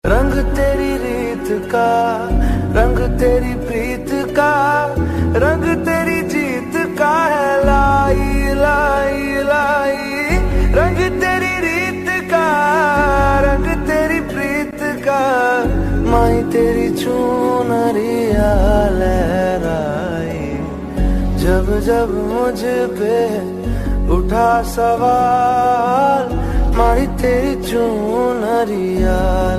रंग तेरी रीत का, रंग तेरी प्रीत का, रंग तेरी जीत का है लाई लाई लाई। रंग तेरी रीत का, रंग तेरी प्रीत का, माई तेरी चुनरिया लहराई। जब जब मुझ पे उठा सवाल, माई तेरी चुनरिया